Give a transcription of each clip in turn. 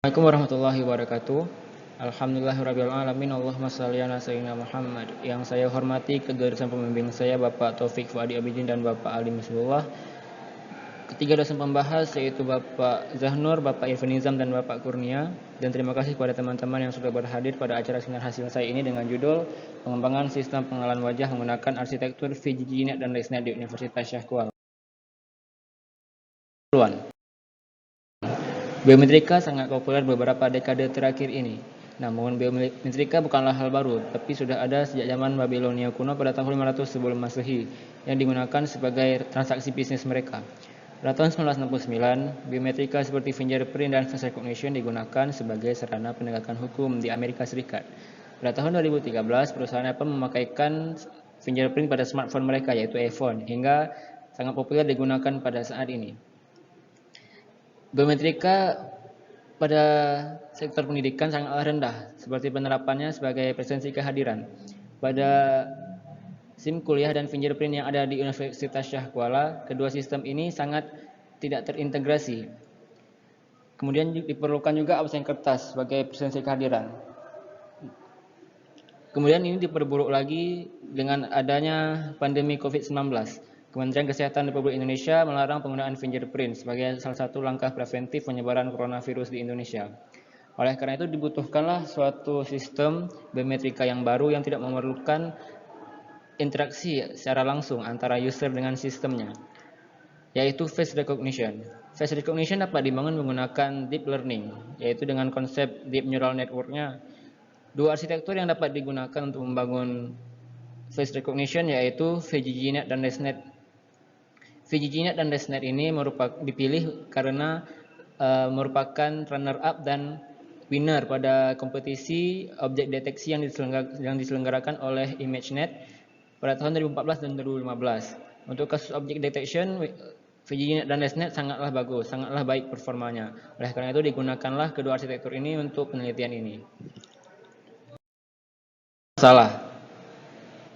Assalamualaikum warahmatullahi wabarakatuh. Alhamdulillahirabbil alamin. Allahumma shalli ala sayyidina Muhammad. Yang saya hormati kedua dosen pembimbing saya, Bapak Taufik Fuadi Abidin dan Bapak Ali Misbullah. Ketiga dosen pembahas yaitu Bapak Zahnur, Bapak Irfan Nizam dan Bapak Kurnia. Dan terima kasih kepada teman-teman yang sudah berhadir pada acara seminar hasil saya ini dengan judul Pengembangan Sistem Pengenalan Wajah Menggunakan Arsitektur VGGNet dan ResNet di Universitas Syekh Kuala. Biometrika sangat populer beberapa dekade terakhir ini. Namun biometrika bukanlah hal baru, tapi sudah ada sejak zaman Babilonia kuno pada tahun 500 sebelum Masehi yang digunakan sebagai transaksi bisnis mereka. Pada tahun 1969, biometrika seperti fingerprint dan face recognition digunakan sebagai sarana penegakan hukum di Amerika Serikat. Pada tahun 2013, perusahaan Apple memakaikan fingerprint pada smartphone mereka yaitu iPhone hingga sangat populer digunakan pada saat ini. Biometrika pada sektor pendidikan sangatlah rendah, seperti penerapannya sebagai presensi kehadiran. Pada SIM kuliah dan fingerprint yang ada di Universitas Syekh Kuala, kedua sistem ini sangat tidak terintegrasi. Kemudian diperlukan juga absen kertas sebagai presensi kehadiran. Kemudian ini diperburuk lagi dengan adanya pandemi COVID-19. Kementerian Kesehatan Republik Indonesia melarang penggunaan fingerprint sebagai salah satu langkah preventif penyebaran coronavirus di Indonesia. Oleh karena itu dibutuhkanlah suatu sistem biometrika yang baru yang tidak memerlukan interaksi secara langsung antara user dengan sistemnya, yaitu face recognition. Face recognition dapat dibangun menggunakan deep learning, yaitu dengan konsep deep neural network-nya. Dua arsitektur yang dapat digunakan untuk membangun face recognition yaitu VGGNet dan ResNet. VGGNet dan ResNet ini dipilih karena merupakan runner-up dan winner pada kompetisi objek deteksi yang diselenggarakan oleh ImageNet pada tahun 2014 dan 2015. Untuk kasus objek detection, VGGNet dan ResNet sangatlah bagus, sangatlah baik performanya. Oleh karena itu digunakanlah kedua arsitektur ini untuk penelitian ini. Salah.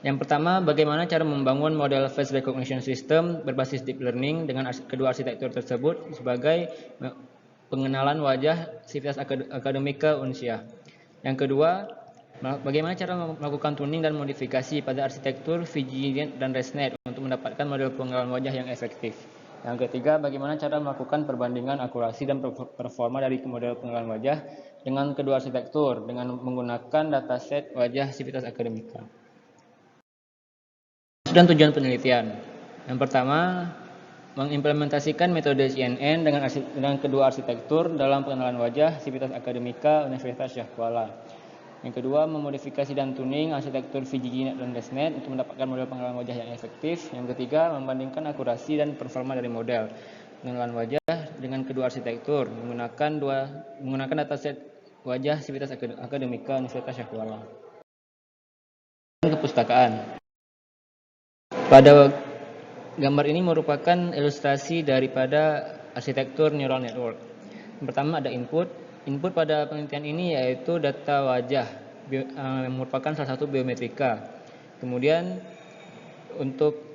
Yang pertama, bagaimana cara membangun model face recognition system berbasis deep learning dengan kedua arsitektur tersebut sebagai pengenalan wajah sivitas akademika Unsyah. Yang kedua, bagaimana cara melakukan tuning dan modifikasi pada arsitektur VGGNet dan ResNet untuk mendapatkan model pengenalan wajah yang efektif. Yang ketiga, bagaimana cara melakukan perbandingan akurasi dan performa dari model pengenalan wajah dengan kedua arsitektur dengan menggunakan dataset wajah sivitas akademika. Dan tujuan penelitian. Yang pertama, mengimplementasikan metode CNN dengan kedua arsitektur dalam pengenalan wajah sivitas akademika Universitas Syekh Kuala. Yang kedua, memodifikasi dan tuning arsitektur VGGNet dan ResNet untuk mendapatkan model pengenalan wajah yang efektif. Yang ketiga, membandingkan akurasi dan performa dari model pengenalan wajah dengan kedua arsitektur menggunakan dataset wajah sivitas akademika Universitas Syekh Kuala. Kepustakaan. Pada gambar ini merupakan ilustrasi daripada arsitektur neural network. Yang pertama ada input. Input pada penelitian ini yaitu data wajah yang merupakan salah satu biometrika. Kemudian untuk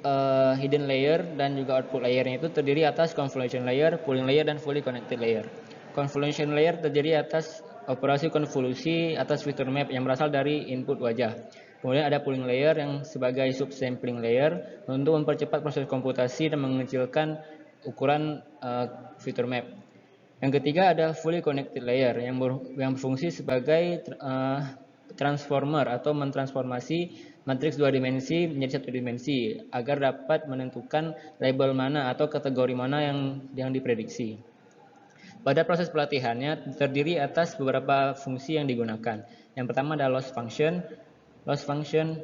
hidden layer dan juga output layernya itu terdiri atas convolution layer, pooling layer, dan fully connected layer. Convolution layer terdiri atas operasi konvolusi atas vector map yang berasal dari input wajah. Kemudian ada pooling layer yang sebagai subsampling layer untuk mempercepat proses komputasi dan mengecilkan ukuran vector map. Yang ketiga ada fully connected layer yang berfungsi sebagai transformer atau mentransformasi matriks dua dimensi menjadi satu dimensi agar dapat menentukan label mana atau kategori mana yang diprediksi. Pada proses pelatihannya terdiri atas beberapa fungsi yang digunakan. Yang pertama adalah loss function. Loss function,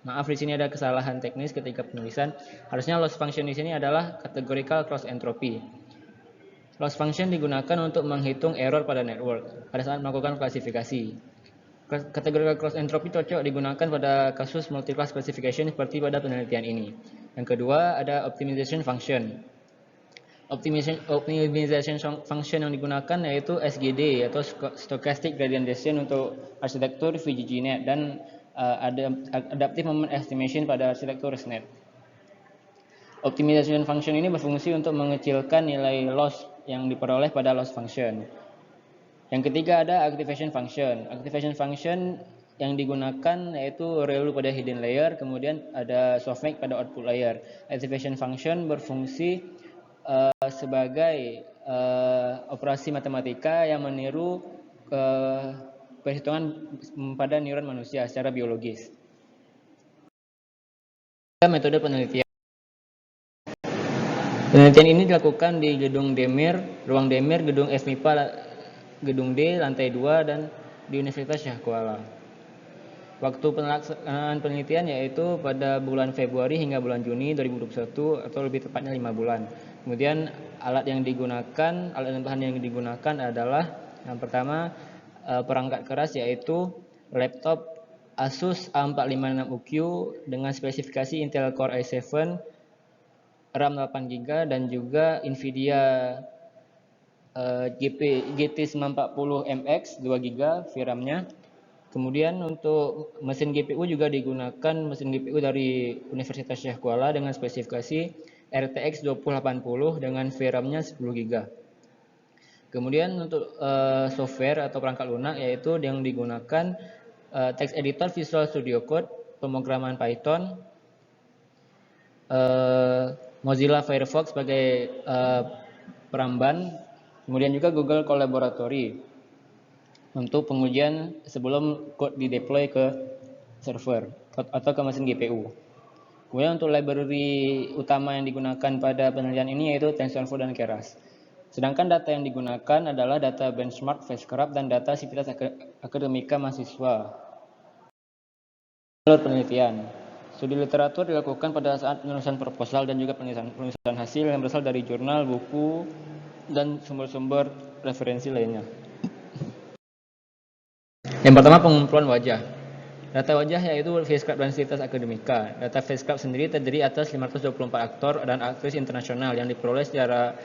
maaf di sini ada kesalahan teknis ketika penulisan. Harusnya loss function di sini adalah categorical cross entropy. Loss function digunakan untuk menghitung error pada network pada saat melakukan klasifikasi. Categorical cross entropy cocok digunakan pada kasus multi-class classification seperti pada penelitian ini. Yang kedua ada optimization function. Optimization function yang digunakan yaitu SGD atau Stochastic Gradient Descent untuk arsitektur VGGNet dan Adaptive Moment Estimation pada arsitektur ResNet. Optimization function ini berfungsi untuk mengecilkan nilai loss yang diperoleh pada loss function. Yang ketiga ada activation function. Activation function yang digunakan yaitu ReLU pada hidden layer, kemudian ada softmax pada output layer. Activation function berfungsi sebagai operasi matematika yang meniru perhitungan pada neuron manusia secara biologis. Metode penelitian. Penelitian ini dilakukan di gedung Demir, ruang Demir, gedung FMIPA, gedung D, lantai 2, dan di Universitas Syah Kuala. Waktu pelaksanaan penelitian yaitu pada bulan Februari hingga bulan Juni 2021 atau lebih tepatnya 5 bulan. Kemudian alat yang digunakan, alat dan bahan yang digunakan adalah yang pertama perangkat keras yaitu laptop Asus A456UQ dengan spesifikasi Intel Core i7, RAM 8GB dan juga Nvidia GT940MX 2GB VRAM-nya. Kemudian untuk mesin GPU juga digunakan mesin GPU dari Universitas Syah Kuala dengan spesifikasi RTX 2080 dengan VRAM-nya 10GB. Kemudian untuk software atau perangkat lunak yaitu yang digunakan text editor Visual Studio Code, pemrograman Python, Mozilla Firefox sebagai peramban, kemudian juga Google Collaboratory untuk pengujian sebelum code dideploy ke server atau ke mesin GPU. Kemudian untuk library utama yang digunakan pada penelitian ini yaitu TensorFlow dan Keras. Sedangkan data yang digunakan adalah data benchmark Fastcraft dan data Sivitas Akademika mahasiswa. Jalur penelitian. Studi literatur dilakukan pada saat penulisan proposal dan juga penulisan hasil yang berasal dari jurnal, buku, dan sumber-sumber referensi lainnya. Yang pertama pengumpulan wajah. Data wajah yaitu Fastcraft dan Sivitas Akademika. Data Fastcraft sendiri terdiri atas 524 aktor dan aktris internasional yang diperoleh secara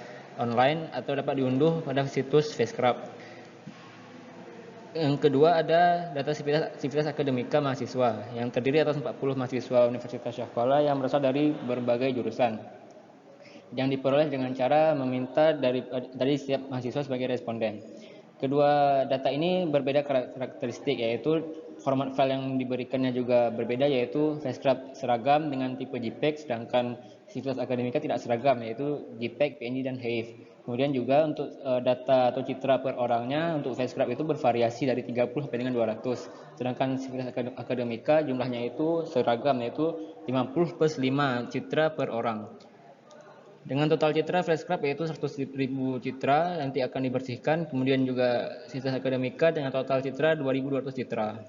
online atau dapat diunduh pada situs Fastcraft. Yang kedua ada data Sivitas Akademika mahasiswa yang terdiri atas 40 mahasiswa Universitas Syah Kuala yang berasal dari berbagai jurusan. Yang diperoleh dengan cara meminta dari setiap mahasiswa sebagai responden. Kedua data ini berbeda karakteristik yaitu format file yang diberikannya juga berbeda yaitu Fastcraft seragam dengan tipe JPEG sedangkan Sivitas Akademika tidak seragam yaitu JPEG, PNG, dan HEIF. Kemudian juga untuk data atau citra per orangnya untuk Fastcraft itu bervariasi dari 30 sampai dengan 200. Sedangkan Sivitas Akademika jumlahnya itu seragam yaitu 50 plus 5 citra per orang. Dengan total citra Fastcraft yaitu 100.000 citra nanti akan dibersihkan, kemudian juga Sivitas Akademika dengan total citra 2.200 citra.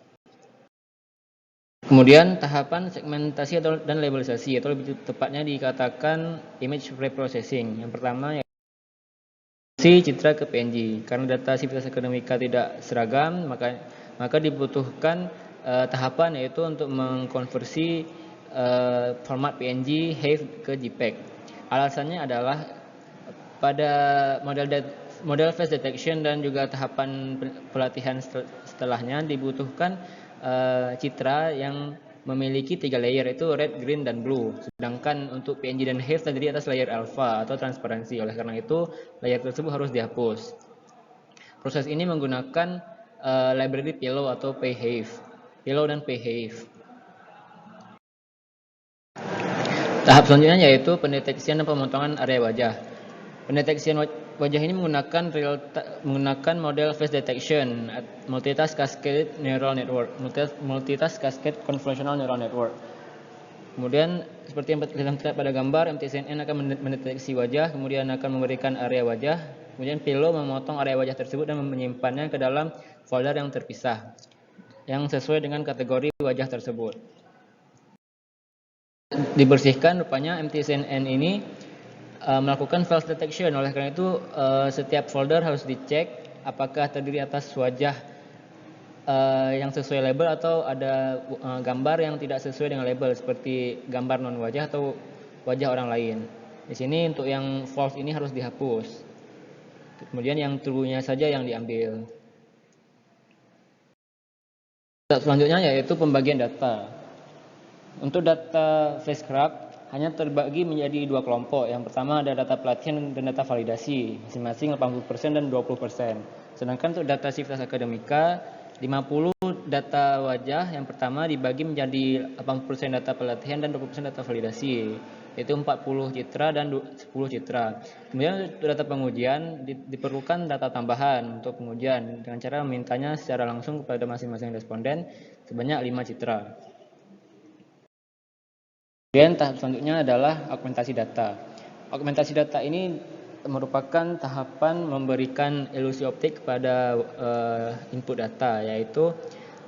Kemudian tahapan segmentasi dan labelisasi atau lebih tepatnya dikatakan image preprocessing. Yang pertama yaitu citra ke PNG. Karena data Sivitas Akademika tidak seragam, maka dibutuhkan tahapan yaitu untuk mengkonversi format PNG, HEIF ke JPEG. Alasannya adalah pada model face detection dan juga tahapan pelatihan setelahnya dibutuhkan citra yang memiliki 3 layer yaitu red, green, dan blue. Sedangkan untuk PNG dan HEIF terdiri atas layer alpha atau transparansi. Oleh karena itu layer tersebut harus dihapus. Proses ini menggunakan library Pillow atau PHEIF. Pillow dan PHEIF. Tahap selanjutnya yaitu pendeteksian dan pemotongan area wajah. Pendeteksian wajah ini menggunakan model face detection, multitask cascade neural network, multitask cascade convolutional neural network. Kemudian seperti yang kita lihat pada gambar, MTCNN akan mendeteksi wajah, kemudian akan memberikan area wajah, kemudian Pillow memotong area wajah tersebut dan menyimpannya ke dalam folder yang terpisah, yang sesuai dengan kategori wajah tersebut. Dibersihkan rupanya MTCNN ini melakukan false detection. Oleh karena itu setiap folder harus dicek apakah terdiri atas wajah yang sesuai label atau ada gambar yang tidak sesuai dengan label seperti gambar non wajah atau wajah orang lain. Di sini untuk yang false ini harus dihapus. Kemudian yang true-nya saja yang diambil. Selanjutnya yaitu pembagian data. Untuk data Fastcraft hanya terbagi menjadi 2 kelompok. Yang pertama ada data pelatihan dan data validasi, masing-masing 80% dan 20%. Sedangkan untuk data Civitas Akademika, 50 data wajah yang pertama dibagi menjadi 80% data pelatihan dan 20% data validasi, yaitu 40 citra dan 10 citra. Kemudian untuk data pengujian diperlukan data tambahan untuk pengujian dengan cara memintanya secara langsung kepada masing-masing responden sebanyak 5 citra. Kemudian tahap selanjutnya adalah augmentasi data. Augmentasi data ini merupakan tahapan memberikan ilusi optik kepada input data, yaitu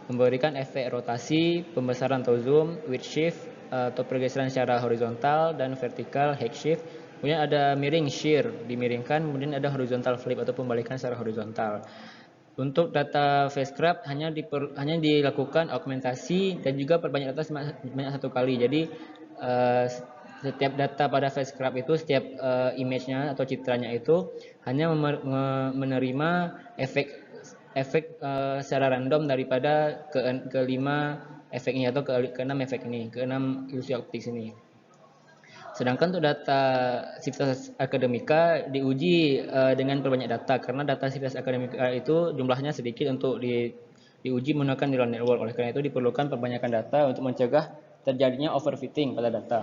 memberikan efek rotasi, pembesaran atau zoom, width shift atau pergeseran secara horizontal dan vertikal, height shift. Kemudian ada miring, shear, dimiringkan. Kemudian ada horizontal flip atau pembalikan secara horizontal. Untuk data FaceScrap hanya dilakukan augmentasi dan juga perbanyak data sebanyak 1 kali. Jadi setiap data pada FaceScrap itu, setiap image-nya atau citranya itu hanya menerima efek secara random daripada ke 5 efeknya atau ke 6 efek ini, ke 6 ilusi optik ini. Sedangkan untuk data Civitas Akademika diuji dengan perbanyak data, karena data Civitas Akademika itu jumlahnya sedikit untuk diuji menggunakan neural network. Oleh karena itu diperlukan perbanyakan data untuk mencegah terjadinya overfitting pada data.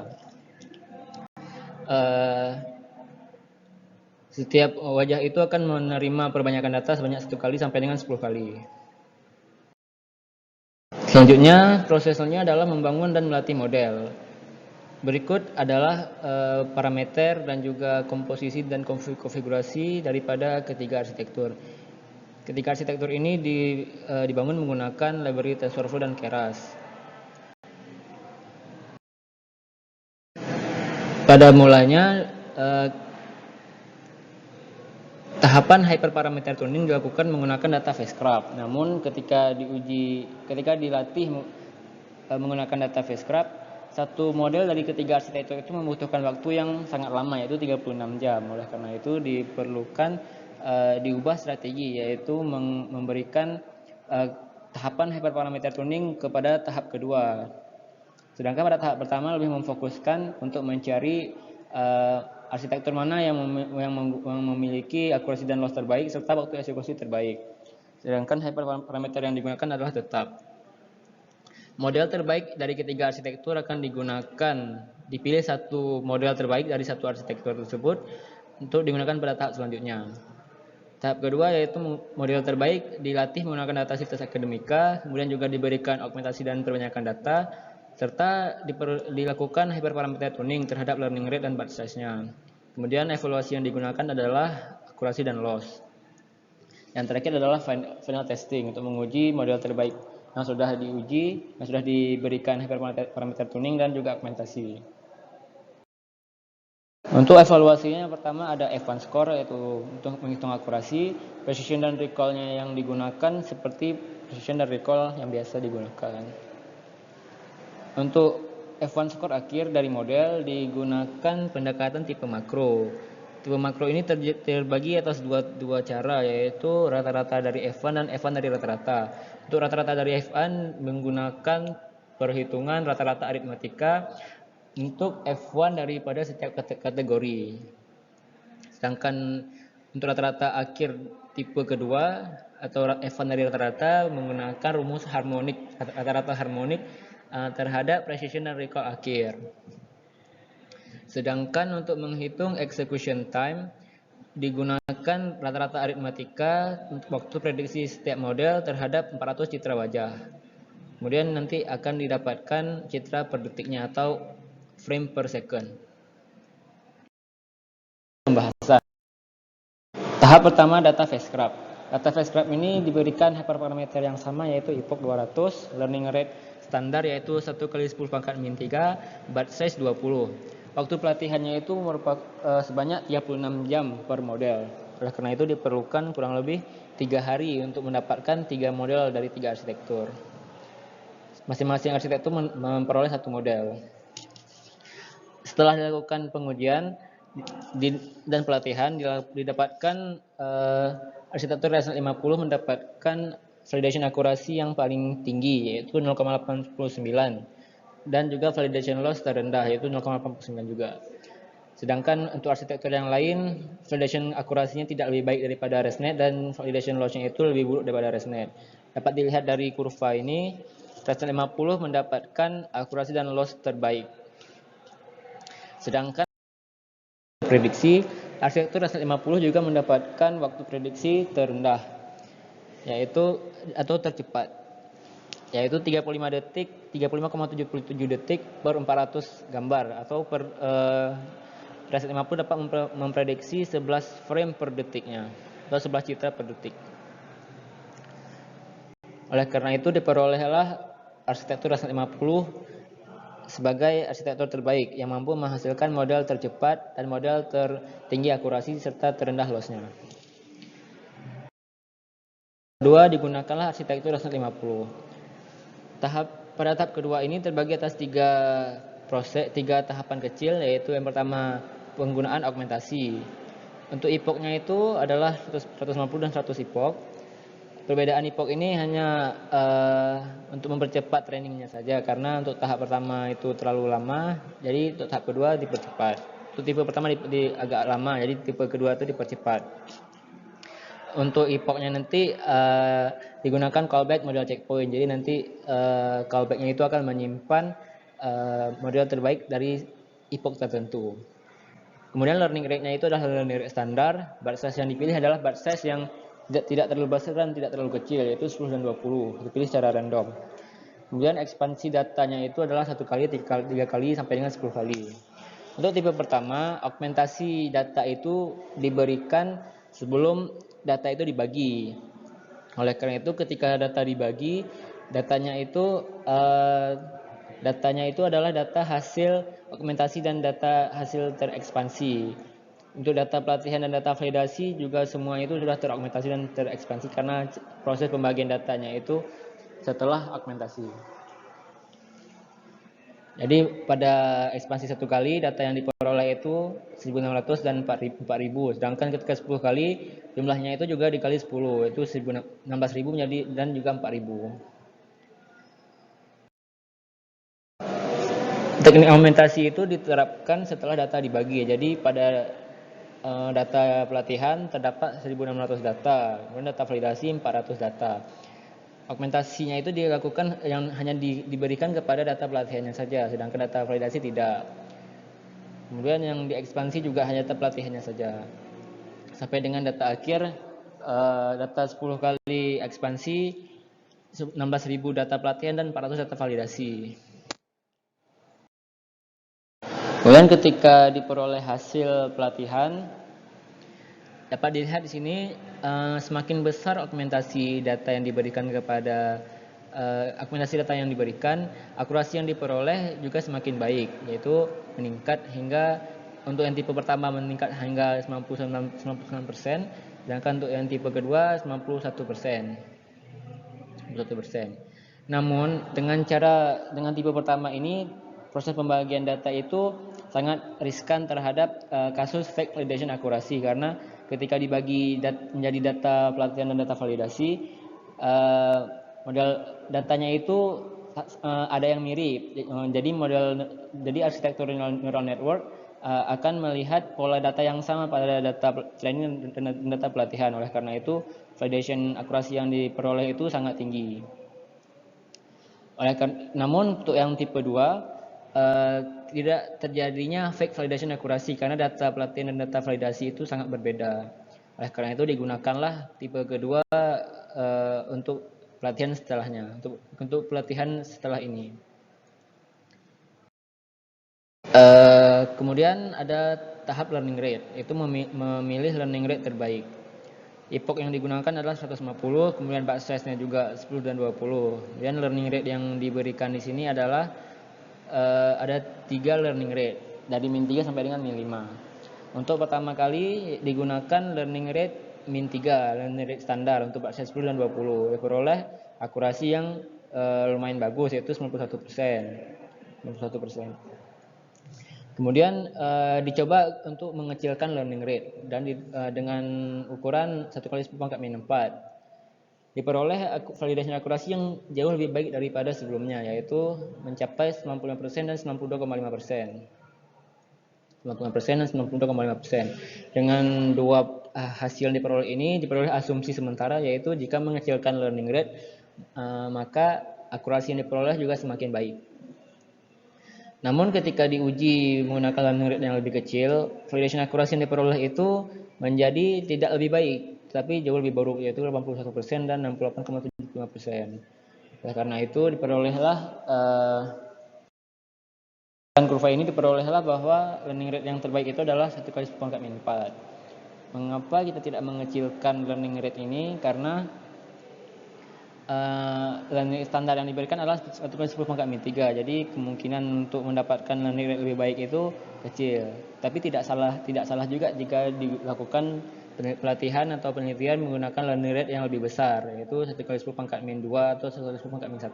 Setiap wajah itu akan menerima perbanyakan data sebanyak 1 kali sampai dengan 10 kali. Selanjutnya, prosesnya adalah membangun dan melatih model. Berikut adalah parameter dan juga komposisi dan konfigurasi daripada ketiga arsitektur. Ketiga arsitektur ini dibangun menggunakan library TensorFlow dan Keras. Pada mulanya, tahapan hyperparameter tuning dilakukan menggunakan data FaceScrap. Namun ketika dilatih menggunakan data FaceScrap, satu model dari ketiga arsitektur itu membutuhkan waktu yang sangat lama, yaitu 36 jam. Oleh karena itu diperlukan diubah strategi, yaitu memberikan tahapan hyperparameter tuning kepada tahap kedua. Sedangkan pada tahap pertama lebih memfokuskan untuk mencari arsitektur mana yang memiliki akurasi dan loss terbaik serta waktu eksekusi terbaik. Sedangkan hyperparameter yang digunakan adalah tetap. Model terbaik dari ketiga arsitektur akan dipilih satu model terbaik dari satu arsitektur tersebut untuk digunakan pada tahap selanjutnya. Tahap kedua yaitu model terbaik dilatih menggunakan data Civitas Akademika, kemudian juga diberikan augmentasi dan perbanyakan data, serta dilakukan hyperparameter tuning terhadap learning rate dan batch size-nya. Kemudian evaluasi yang digunakan adalah akurasi dan loss. Yang terakhir adalah final testing untuk menguji model terbaik yang sudah diuji, yang sudah diberikan hyperparameter tuning dan juga augmentasi. Untuk evaluasinya yang pertama ada F1 score, yaitu untuk menghitung akurasi, precision dan recall-nya yang digunakan seperti precision dan recall yang biasa digunakan. Untuk F1 score akhir dari model digunakan pendekatan tipe makro. Tipe makro ini terbagi atas dua cara, yaitu rata-rata dari F1 dan F1 dari rata-rata. Untuk rata-rata dari F1 menggunakan perhitungan rata-rata aritmatika untuk F1 daripada setiap kategori. Sedangkan untuk rata-rata akhir tipe kedua atau F1 dari rata-rata menggunakan rumus harmonik, rata-rata harmonik terhadap precision dan recall akhir. Sedangkan untuk menghitung execution time digunakan rata-rata aritmatika untuk waktu prediksi setiap model terhadap 400 citra wajah. Kemudian nanti akan didapatkan citra per detiknya atau frame per second. Pembahasan. Tahap pertama data FaceScrap. Data FaceScrap ini diberikan hyperparameter yang sama, yaitu epoch 200, learning rate standar yaitu 1 kali 10 pangkat min 3, batch size 20. Waktu pelatihannya itu merupakan sebanyak 36 jam per model. Oleh karena itu diperlukan kurang lebih 3 hari untuk mendapatkan 3 model dari 3 arsitektur. Masing-masing arsitektur memperoleh 1 model. Setelah dilakukan pengujian dan pelatihan, didapatkan arsitektur ResNet 50 mendapatkan validation akurasi yang paling tinggi, yaitu 0,89, dan juga validation loss terendah, yaitu 0,89 juga. Sedangkan untuk arsitektur yang lain, validation akurasinya tidak lebih baik daripada ResNet dan validation lossnya itu lebih buruk daripada ResNet. Dapat dilihat dari kurva ini, ResNet 50 mendapatkan akurasi dan loss terbaik. Sedangkan prediksi, arsitektur ResNet 50 juga mendapatkan waktu prediksi terendah, yaitu atau tercepat, yaitu 35 detik, 35,77 detik per 400 gambar atau per ResNet 50 dapat memprediksi 11 frame per detiknya atau 11 citra per detik. Oleh karena itu diperolehlah arsitektur ResNet 50 sebagai arsitektur terbaik yang mampu menghasilkan model tercepat dan model tertinggi akurasi serta terendah lossnya. Kedua, digunakanlah arsitektur ResNet 50. Pada tahap kedua ini terbagi atas tiga tahapan kecil, yaitu yang pertama penggunaan augmentasi. Untuk epochnya itu adalah 150 dan 100 epoch. Perbedaan epoch ini hanya untuk mempercepat trainingnya saja, karena untuk tahap pertama itu terlalu lama, jadi untuk tahap kedua dipercepat. Untuk tipe pertama agak lama, jadi tipe kedua itu dipercepat. Untuk epochnya nanti digunakan callback model checkpoint, jadi nanti callbacknya itu akan menyimpan model terbaik dari epoch tertentu. Kemudian learning rate-nya itu adalah learning rate standar. Batch size yang dipilih adalah batch size yang tidak terlalu besar dan tidak terlalu kecil, yaitu 10 dan 20, dipilih secara random. Kemudian ekspansi datanya itu adalah 1 kali, 3 kali, sampai dengan 10 kali. Untuk tipe pertama, augmentasi data itu diberikan sebelum data itu dibagi. Oleh karena itu ketika data dibagi, datanya itu adalah data hasil augmentasi dan data hasil terekspansi. Untuk data pelatihan dan data validasi juga semua itu sudah teraugmentasi dan terekspansi karena proses pembagian datanya itu setelah augmentasi. Jadi pada ekspansi 1 kali data yang diperoleh itu 1600 dan 4000, sedangkan ketika 10 kali jumlahnya itu juga dikali 10, itu 16.000 menjadi dan juga 4000. Teknik augmentasi itu diterapkan setelah data dibagi. Jadi pada data pelatihan terdapat 1600 data, kemudian data validasi 400 data. Augmentasinya itu dilakukan yang hanya diberikan kepada data pelatihannya saja, sedangkan data validasi tidak. Kemudian yang diekspansi juga hanya data pelatihannya saja. Sampai dengan data akhir, data 10 kali ekspansi, 16.000 data pelatihan dan 400 data validasi. Kemudian ketika diperoleh hasil pelatihan, dapat dilihat di sini semakin besar augmentasi data yang diberikan akurasi yang diperoleh juga semakin baik, yaitu meningkat hingga untuk yang tipe pertama meningkat hingga 99%, sedangkan untuk yang tipe kedua 91%. Namun dengan tipe pertama ini proses pembagian data itu sangat riskan terhadap kasus fake validation akurasi, karena ketika dibagi menjadi data pelatihan dan data validasi, model datanya itu ada yang mirip. Jadi arsitektur neural network akan melihat pola data yang sama pada data training dan data pelatihan. Oleh karena itu validation akurasi yang diperoleh itu sangat tinggi. Namun untuk yang tipe 2 tidak terjadinya fake validation akurasi karena data pelatihan dan data validasi itu sangat berbeda. Oleh karena itu digunakanlah tipe kedua untuk pelatihan setelahnya, untuk pelatihan setelah ini. Kemudian ada tahap learning rate, itu memilih learning rate terbaik. Epoch yang digunakan adalah 150, kemudian batch size-nya juga 10 dan 20. Kemudian learning rate yang diberikan di sini adalah ada 3 learning rate, dari min 3 sampai dengan min 5. Untuk pertama kali digunakan learning rate min 3, learning rate standar untuk batch size 10 dan 20. Diperoleh akurasi yang lumayan bagus, yaitu 91%. Kemudian dicoba untuk mengecilkan learning rate dan dengan ukuran 1 kali 10 pangkat min 4. Diperoleh validasi akurasi yang jauh lebih baik daripada sebelumnya, yaitu mencapai 95% dan 92,5%. 95% dan 92,5%. Dengan dua hasil yang diperoleh ini diperoleh asumsi sementara, yaitu jika mengecilkan learning rate maka akurasi yang diperoleh juga semakin baik. Namun ketika diuji menggunakan learning rate yang lebih kecil, validation akurasi yang diperoleh itu menjadi tidak lebih baik, tapi jauh lebih buruk, yaitu 81% dan 68,75%. Karena itu diperolehlah kurva ini diperolehlah bahwa learning rate yang terbaik itu adalah 1 kali 10 pangkat min 4. Mengapa kita tidak mengecilkan learning rate ini? Karena learning standar yang diberikan adalah 1 kali 10 pangkat min 3. Jadi kemungkinan untuk mendapatkan learning rate lebih baik itu kecil. Tapi tidak salah juga jika dilakukan pelatihan atau penelitian menggunakan learning rate yang lebih besar, yaitu 1 kali 10 pangkat min 2 atau 1 kali 10 pangkat min 1.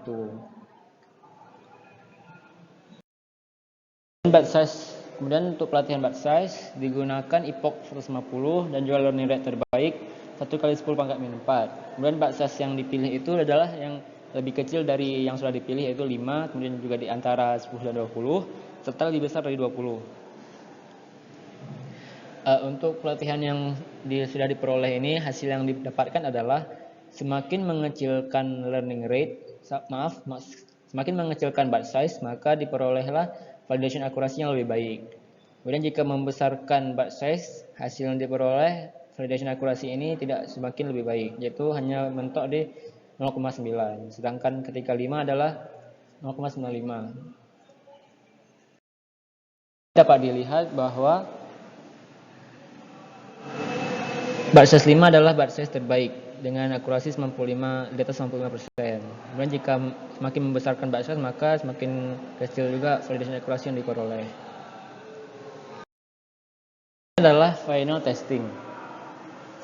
Batch size. Kemudian untuk pelatihan batch size digunakan epoch 150 dan juga learning rate terbaik 1 kali 10 pangkat min 4. Kemudian batch size yang dipilih itu adalah yang lebih kecil dari yang sudah dipilih, yaitu 5, kemudian juga di antara 10 dan 20, serta lebih besar dari 20. Untuk pelatihan yang sudah diperoleh ini, hasil yang didapatkan adalah semakin mengecilkan learning rate, semakin mengecilkan batch size, maka diperolehlah validation akurasi yang lebih baik. Kemudian jika membesarkan batch size, hasil yang diperoleh validation akurasi ini tidak semakin lebih baik, yaitu hanya mentok di 0,9. Sedangkan ketika 5 adalah 0,95. Dapat dilihat bahwa batch size 5 adalah batch size terbaik dengan akurasi 95, di atas 95%. Kemudian jika semakin membesarkan batch size, maka semakin kecil juga validation akurasi yang diperoleh. Ini adalah final testing.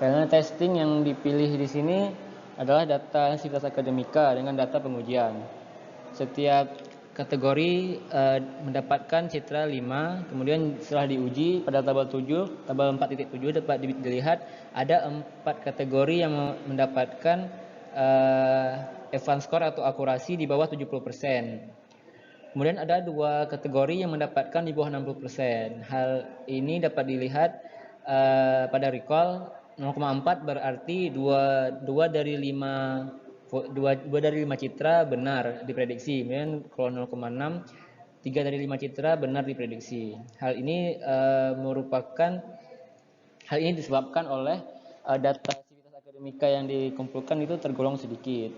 Final testing yang dipilih di sini adalah data Sivitas Akademika dengan data pengujian. Setiap kategori mendapatkan citra 5, kemudian setelah diuji pada tabel 7, tabel 4.7 dapat dilihat ada 4 kategori yang mendapatkan advance score atau akurasi di bawah 70%. Kemudian ada 2 kategori yang mendapatkan di bawah 60%. Hal ini dapat dilihat pada recall 0,4 berarti 2 dari 5 citra benar diprediksi. Kemudian kalau 0,6 3 dari 5 citra benar diprediksi. Hal ini disebabkan oleh data Sivitas Akademika yang dikumpulkan itu tergolong sedikit.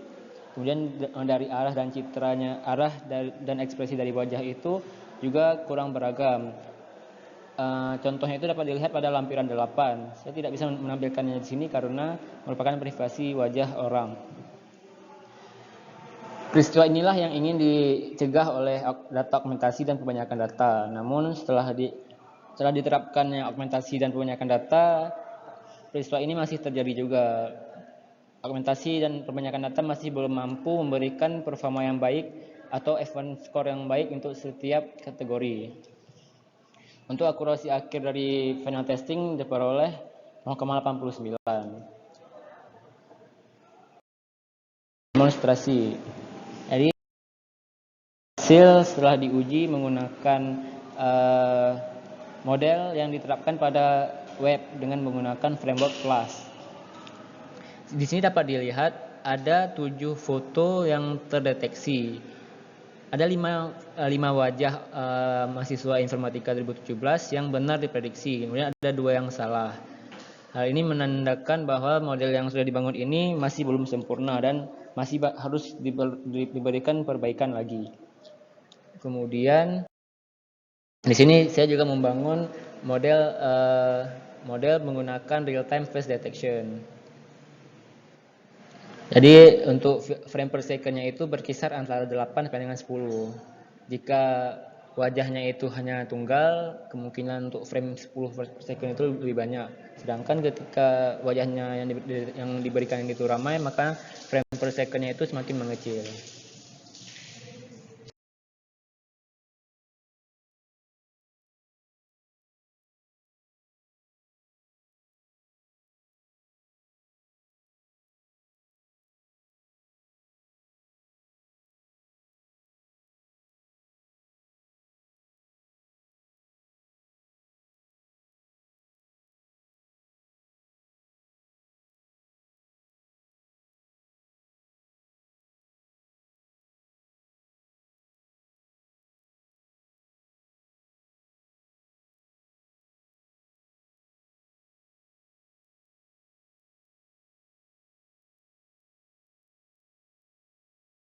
Kemudian dari arah dan citranya, dan ekspresi dari wajah itu juga kurang beragam. Contohnya itu dapat dilihat pada lampiran 8. Saya tidak bisa menampilkannya di sini karena merupakan privasi wajah orang. Peristiwa inilah yang ingin dicegah oleh data augmentasi dan kebanyakan data. Namun setelah diterapkannya augmentasi dan kebanyakan data, peristiwa ini masih terjadi juga. Augmentasi dan kebanyakan data masih belum mampu memberikan performa yang baik atau advance score yang baik untuk setiap kategori. Untuk akurasi akhir dari final testing diperoleh 0,89. Demonstrasi. Jadi hasil setelah diuji menggunakan model yang diterapkan pada web dengan menggunakan framework Flash. Di sini dapat dilihat ada 7 foto yang terdeteksi. Ada 5 wajah mahasiswa informatika 2017 yang benar diprediksi. Kemudian ada 2 yang salah. Hal ini menandakan bahwa model yang sudah dibangun ini masih belum sempurna dan masih harus diberikan perbaikan lagi. Kemudian di sini saya juga membangun model menggunakan real time face detection. Jadi untuk frame per second-nya itu berkisar antara 8 sampai dengan 10. Jika wajahnya itu hanya tunggal, kemungkinan untuk frame 10 per second itu lebih banyak. Sedangkan ketika wajahnya yang diberikan itu ramai, maka frame per second-nya itu semakin mengecil.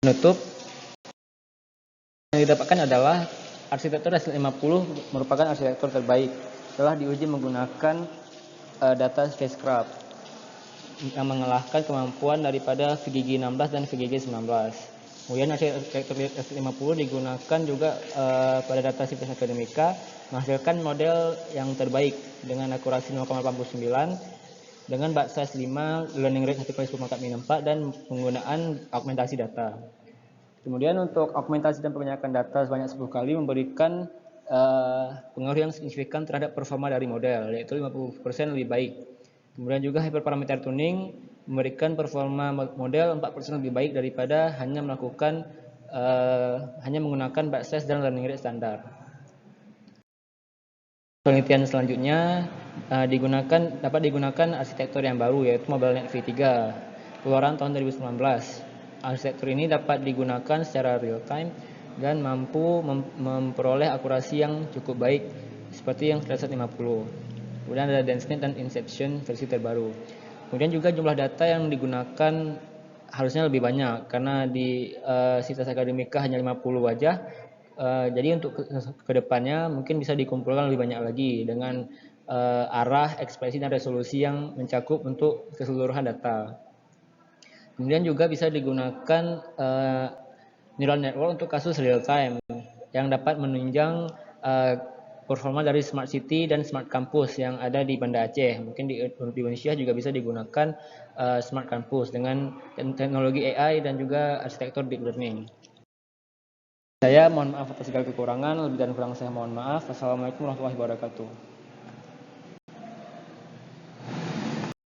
Penutup yang didapatkan adalah arsitektur S50 merupakan arsitektur terbaik setelah diuji menggunakan data spacecraft yang mengalahkan kemampuan daripada VGG-16 dan VGG-19. Kemudian arsitektur S50 digunakan juga pada data Sivitas Akademika menghasilkan model yang terbaik dengan akurasi 0,89 dengan batch size 5, learning rate 1/10⁴ dan penggunaan augmentasi data. Kemudian untuk augmentasi dan penyampaian data sebanyak 10 kali memberikan pengaruh yang signifikan terhadap performa dari model, yaitu 50% lebih baik. Kemudian juga hyperparameter tuning memberikan performa model 4% lebih baik daripada hanya menggunakan batch size dan learning rate standar. Penelitian selanjutnya dapat digunakan arsitektur yang baru, yaitu MobileNet V3 keluaran tahun 2019. Arsitektur ini dapat digunakan secara real time dan mampu memperoleh akurasi yang cukup baik seperti yang SLS50. Kemudian ada DenseNet dan Inception versi terbaru. Kemudian juga jumlah data yang digunakan harusnya lebih banyak karena di Sivitas Akademika hanya 50 wajah. Jadi untuk kedepannya mungkin bisa dikumpulkan lebih banyak lagi dengan arah, ekspresi, dan resolusi yang mencakup untuk keseluruhan data. Kemudian juga bisa digunakan neural network untuk kasus real time yang dapat menunjang performa dari smart city dan smart campus yang ada di Banda Aceh. Mungkin di Indonesia juga bisa digunakan smart campus dengan teknologi AI dan juga arsitektur deep learning. Saya mohon maaf atas segala kekurangan, lebih dan kurang saya mohon maaf. Wassalamualaikum warahmatullahi wabarakatuh.